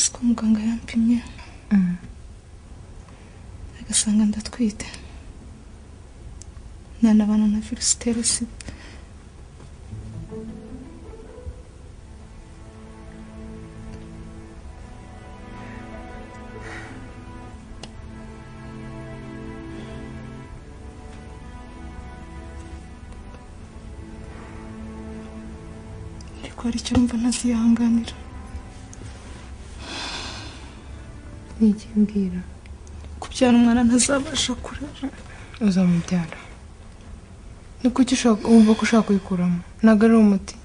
siko muganga yampimye agasanga ndatwite nanabana na virusi itera sida. Ariko hari icyo mva ntazihanganira. Niki mbwira? Kubyara umwana ntazabasha kurera. Uzamubyara. Ni kuki ushaka ushaka kuyikuramo? Ntabwo ari umuti.